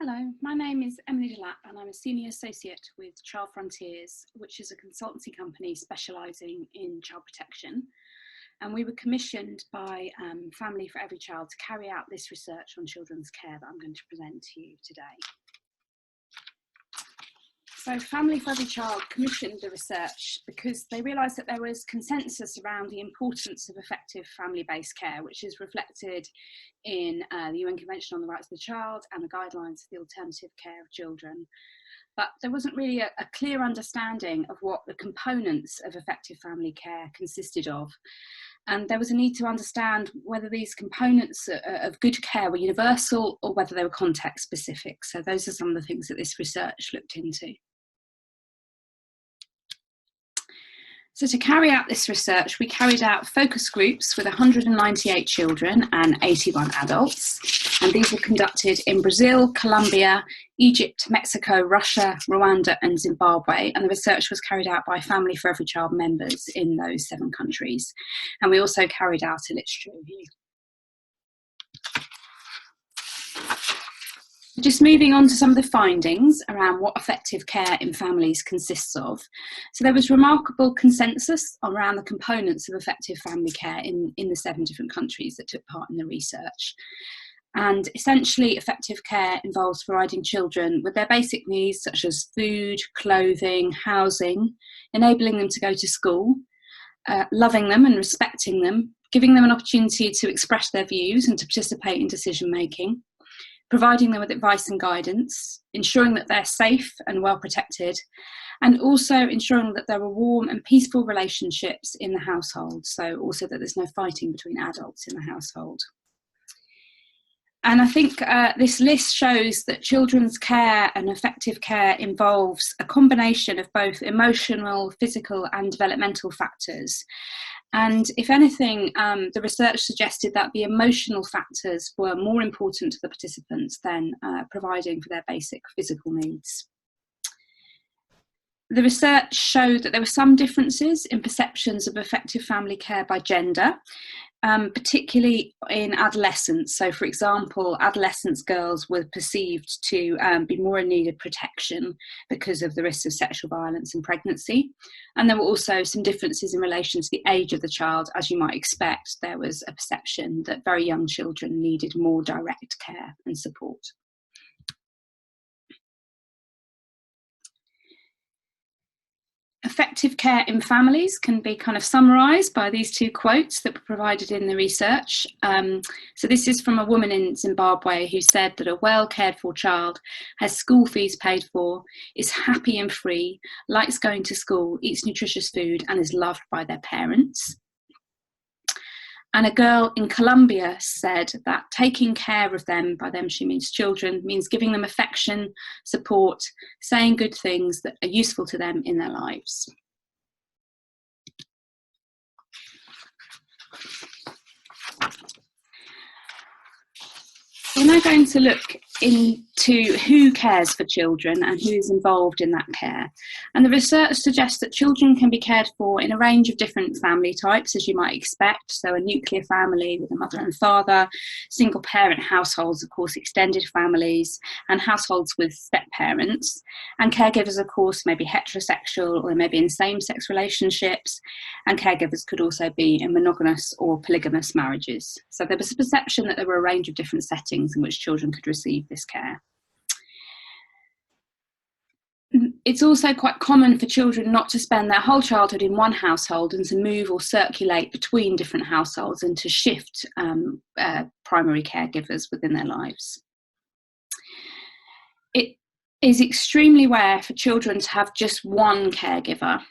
Hello, my name is Emily Delap and I'm a Senior Associate with Child Frontiers, which is a consultancy company specialising in child protection. And we were commissioned by Family for Every Child to carry out this research on children's care that I'm going to present to you today. So Family for Every Child commissioned the research because they realised that there was consensus around the importance of effective family-based care, which is reflected in the UN Convention on the Rights of the Child and the guidelines for the alternative care of children. But there wasn't really a clear understanding of what the components of effective family care consisted of. And there was a need to understand whether these components of good care were universal or whether they were context specific. So those are some of the things that this research looked into. So to carry out this research, we carried out focus groups with 198 children and 81 adults. And these were conducted in Brazil, Colombia, Egypt, Mexico, Russia, Rwanda and Zimbabwe. And the research was carried out by Family for Every Child members in those 7 countries. And we also carried out a literature review. Just moving on to some of the findings around what effective care in families consists of. So there was remarkable consensus around the components of effective family care in the 7 different countries that took part in the research. And essentially, effective care involves providing children with their basic needs such as food, clothing, housing, enabling them to go to school, loving them and respecting them, giving them an opportunity to express their views and to participate in decision making, providing them with advice and guidance, ensuring that they're safe and well protected, and also ensuring that there are warm and peaceful relationships in the household, so also that there's no fighting between adults in the household. And I think this list shows that children's care and effective care involves a combination of both emotional, physical and developmental factors. And if anything, the research suggested that the emotional factors were more important to the participants than providing for their basic physical needs. The research showed that there were some differences in perceptions of effective family care by gender, particularly in adolescence. So, for example, adolescent girls were perceived to be more in need of protection because of the risks of sexual violence and pregnancy. And there were also some differences in relation to the age of the child. As you might expect, there was a perception that very young children needed more direct care and support. Effective care in families can be kind of summarised by these 2 quotes that were provided in the research. So this is from a woman in Zimbabwe who said that a well cared for child has school fees paid for, is happy and free, likes going to school, eats nutritious food and is loved by their parents. And a girl in Colombia said that taking care of them, by them she means children, means giving them affection, support, saying good things that are useful to them in their lives. We're now going to look into who cares for children and who is involved in that care. And the research suggests that children can be cared for in a range of different family types, as you might expect. So a nuclear family with a mother and father, single parent households, of course, extended families, and households with step parents. And caregivers, of course, may be heterosexual or maybe in same-sex relationships. And caregivers could also be in monogamous or polygamous marriages. So there was a perception that there were a range of different settings in which children could receive this care. It's also quite common for children not to spend their whole childhood in one household and to move or circulate between different households and to shift primary caregivers within their lives. It is extremely rare for children to have just one caregiver.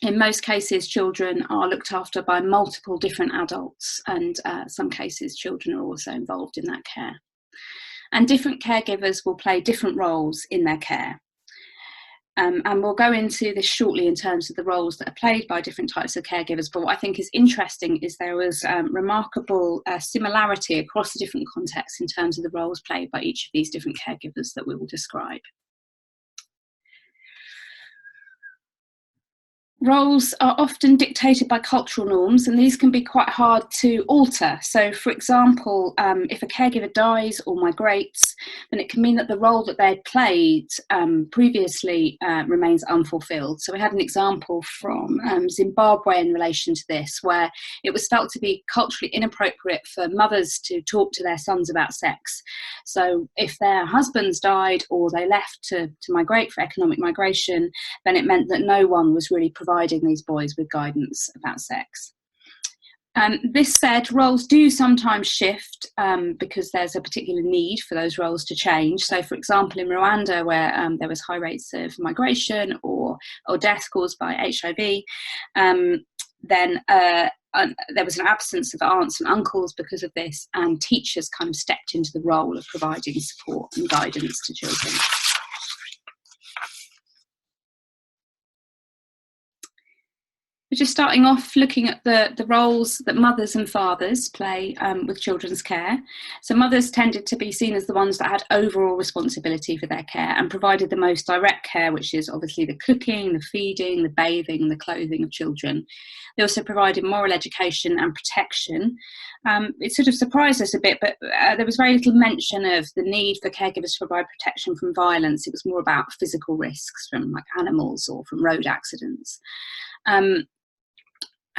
In most cases, children are looked after by multiple different adults, and some cases children are also involved in that care. And different caregivers will play different roles in their care. And we'll go into this shortly in terms of the roles that are played by different types of caregivers. But what I think is interesting is there was remarkable similarity across the different contexts in terms of the roles played by each of these different caregivers that we will describe. Roles are often dictated by cultural norms, and these can be quite hard to alter. So, for example, if a caregiver dies or migrates, then it can mean that the role that they had played previously remains unfulfilled. So we had an example from Zimbabwe in relation to this, where it was felt to be culturally inappropriate for mothers to talk to their sons about sex. So if their husbands died or they left to migrate for economic migration, then it meant that no one was really providing these boys with guidance about sex. This said, roles do sometimes shift because there's a particular need for those roles to change. So, for example, in Rwanda, where there was high rates of migration or death caused by HIV, then there was an absence of aunts and uncles because of this, and teachers kind of stepped into the role of providing support and guidance to children. We're just starting off looking at the roles that mothers and fathers play with children's care. So mothers tended to be seen as the ones that had overall responsibility for their care and provided the most direct care, which is obviously the cooking, the feeding, the bathing, the clothing of children. They also provided moral education and protection. It sort of surprised us a bit, but there was very little mention of the need for caregivers to provide protection from violence. It was more about physical risks from like animals or from road accidents.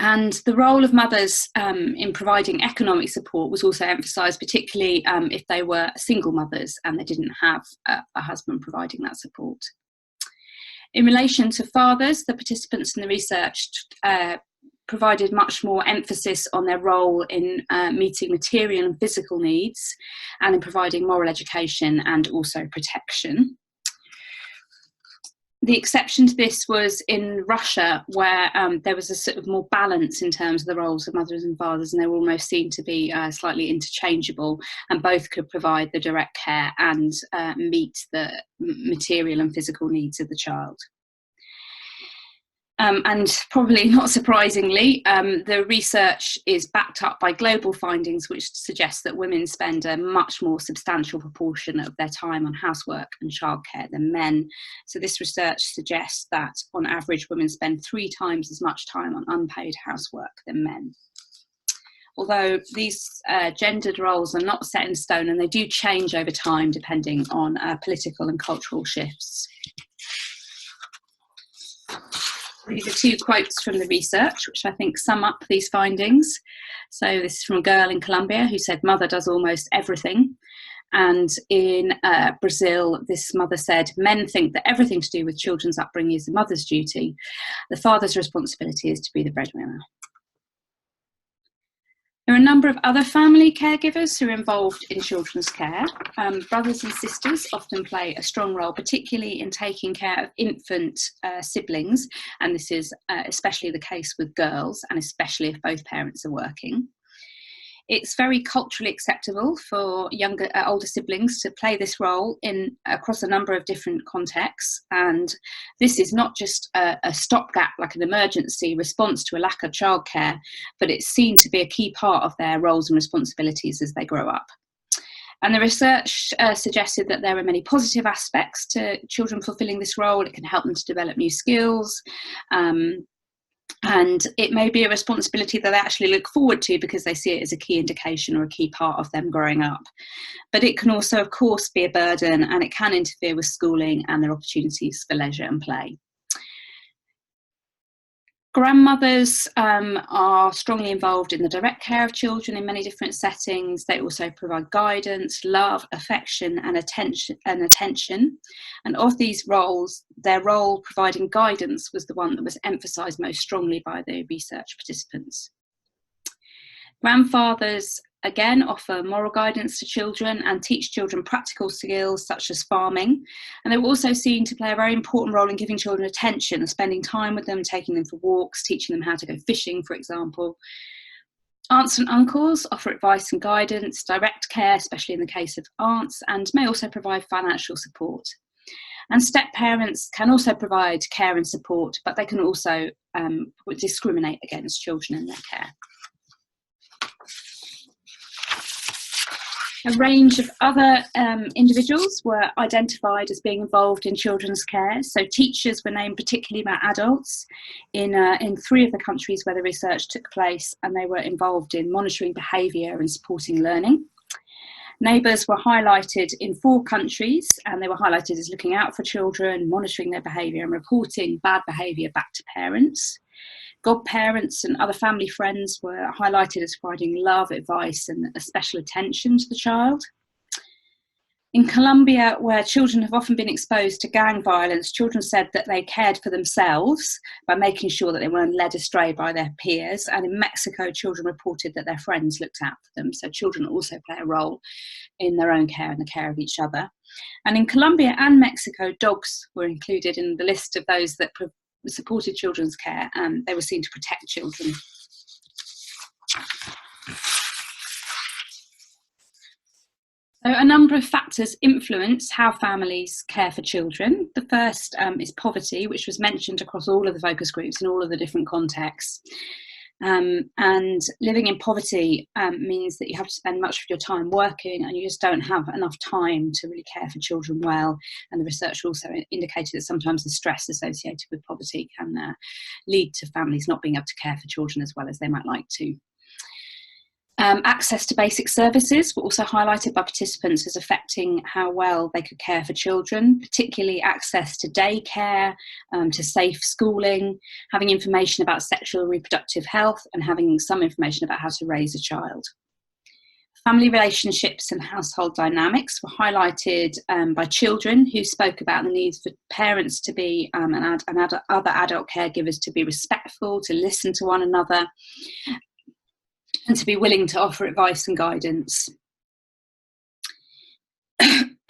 And the role of mothers in providing economic support was also emphasised, particularly if they were single mothers and they didn't have a husband providing that support. In relation to fathers, the participants in the research provided much more emphasis on their role in meeting material and physical needs and in providing moral education and also protection. The exception to this was in Russia, where there was a sort of more balance in terms of the roles of mothers and fathers, and they were almost seen to be slightly interchangeable, and both could provide the direct care and meet the material and physical needs of the child. And probably not surprisingly, the research is backed up by global findings which suggest that women spend a much more substantial proportion of their time on housework and childcare than men. So this research suggests that on average women spend 3 times as much time on unpaid housework than men. Although these gendered roles are not set in stone, and they do change over time depending on political and cultural shifts. These are 2 quotes from the research, which I think sum up these findings. So this is from a girl in Colombia who said, "Mother does almost everything." And in Brazil, this mother said, "Men think that everything to do with children's upbringing is the mother's duty. The father's responsibility is to be the breadwinner." There are a number of other family caregivers who are involved in children's care. Brothers and sisters often play a strong role, particularly in taking care of infant siblings, and this is especially the case with girls, and especially if both parents are working. It's very culturally acceptable for older siblings to play this role across a number of different contexts, and this is not just a stopgap, like an emergency response to a lack of childcare, but it's seen to be a key part of their roles and responsibilities as they grow up. And the research suggested that there are many positive aspects to children fulfilling this role. It can help them to develop new skills, and it may be a responsibility that they actually look forward to because they see it as a key indication or a key part of them growing up. But it can also, of course, be a burden, and it can interfere with schooling and their opportunities for leisure and play. Grandmothers are strongly involved in the direct care of children in many different settings. They also provide guidance, love, affection, and attention. And of these roles, their role providing guidance was the one that was emphasised most strongly by the research participants. Grandfathers, again, offer moral guidance to children and teach children practical skills such as farming. And they were also seen to play a very important role in giving children attention, spending time with them, taking them for walks, teaching them how to go fishing, for example. Aunts and uncles offer advice and guidance, direct care, especially in the case of aunts, and may also provide financial support. And step-parents can also provide care and support, but they can also discriminate against children in their care. A range of other individuals were identified as being involved in children's care. So teachers were named particularly about adults in 3 of the countries where the research took place, and they were involved in monitoring behaviour and supporting learning. Neighbours were highlighted in 4 countries, and they were highlighted as looking out for children, monitoring their behaviour and reporting bad behaviour back to parents. Godparents and other family friends were highlighted as providing love, advice and a special attention to the child. In Colombia, where children have often been exposed to gang violence, children said that they cared for themselves by making sure that they weren't led astray by their peers. And in Mexico, children reported that their friends looked out for them. So children also play a role in their own care and the care of each other. And in Colombia and Mexico, dogs were included in the list of those that supported children's care, and they were seen to protect children. So a number of factors influence how families care for children. The first is poverty, which was mentioned across all of the focus groups in all of the different contexts. And living in poverty means that you have to spend much of your time working, and you just don't have enough time to really care for children well. And the research also indicated that sometimes the stress associated with poverty can lead to families not being able to care for children as well as they might like to. Access to basic services were also highlighted by participants as affecting how well they could care for children, particularly access to daycare, to safe schooling, having information about sexual and reproductive health, and having some information about how to raise a child. Family relationships and household dynamics were highlighted by children who spoke about the need for parents to be and other adult caregivers to be respectful, to listen to one another, and to be willing to offer advice and guidance. In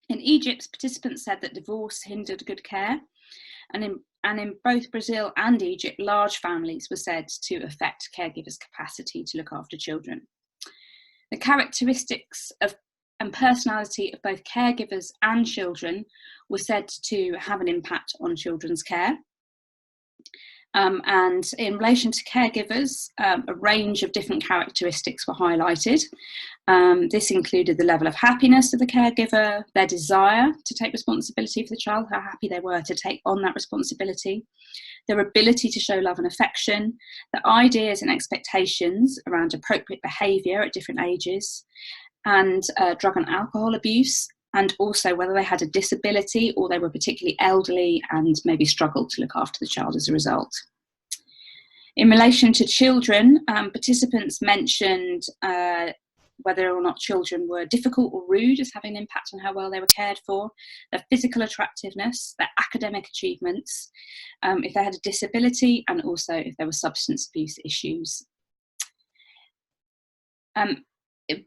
Egypt, participants said that divorce hindered good care, and in both Brazil and Egypt, large families were said to affect caregivers' capacity to look after children. The characteristics and personality of both caregivers and children were said to have an impact on children's care. And in relation to caregivers, a range of different characteristics were highlighted. This included the level of happiness of the caregiver, their desire to take responsibility for the child, how happy they were to take on that responsibility, their ability to show love and affection, the ideas and expectations around appropriate behaviour at different ages, and drug and alcohol abuse, and also whether they had a disability or they were particularly elderly and maybe struggled to look after the child as a result. In relation to children, participants mentioned whether or not children were difficult or rude as having an impact on how well they were cared for, their physical attractiveness, their academic achievements, if they had a disability, and also if there were substance abuse issues.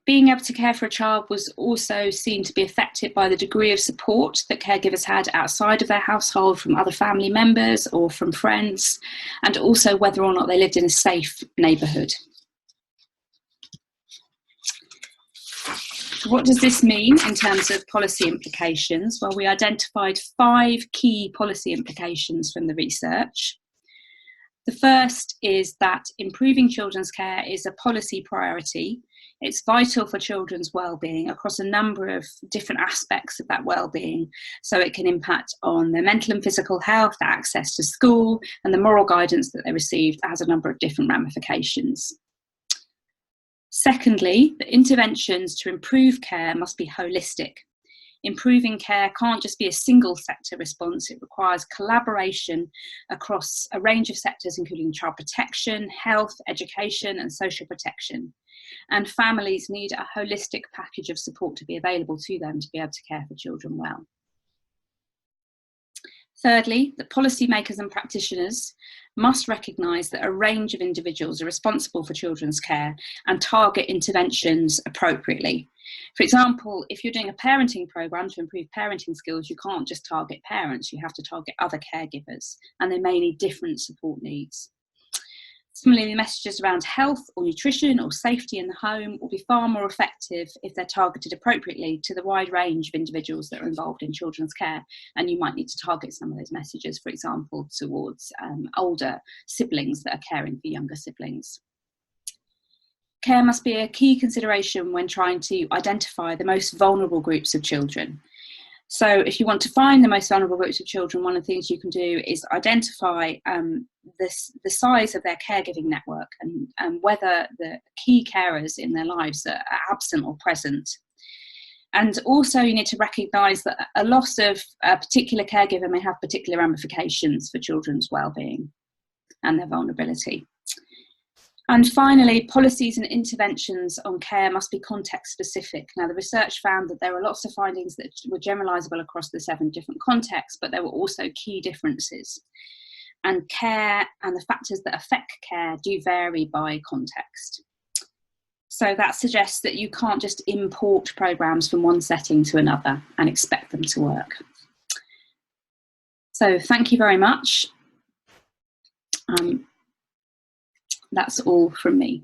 Being able to care for a child was also seen to be affected by the degree of support that caregivers had outside of their household from other family members or from friends, and also whether or not they lived in a safe neighbourhood. What does this mean in terms of policy implications? Well, we identified 5 key policy implications from the research. The first is that improving children's care is a policy priority. It's vital for children's well-being across a number of different aspects of that well-being. So it can impact on their mental and physical health, their access to school, and the moral guidance that they receive that has a number of different ramifications. Secondly, the interventions to improve care must be holistic. Improving care can't just be a single sector response. It requires collaboration across a range of sectors, including child protection, health, education, and social protection. And families need a holistic package of support to be available to them to be able to care for children well. Thirdly, that policymakers and practitioners must recognise that a range of individuals are responsible for children's care and target interventions appropriately. For example, if you're doing a parenting programme to improve parenting skills, you can't just target parents, you have to target other caregivers, and they may need different support needs. Similarly, messages around health or nutrition or safety in the home will be far more effective if they're targeted appropriately to the wide range of individuals that are involved in children's care. And you might need to target some of those messages, for example, towards older siblings that are caring for younger siblings. care must be a key consideration when trying to identify the most vulnerable groups of children. So if you want to find the most vulnerable groups of children, one of the things you can do is identify the size of their caregiving network and whether the key carers in their lives are absent or present. And also you need to recognise that a loss of a particular caregiver may have particular ramifications for children's wellbeing and their vulnerability. And finally, policies and interventions on care must be context specific. Now, the research found that there were lots of findings that were generalisable across the 7 different contexts, but there were also key differences. And care and the factors that affect care do vary by context. So that suggests that you can't just import programmes from one setting to another and expect them to work. So thank you very much. That's all from me.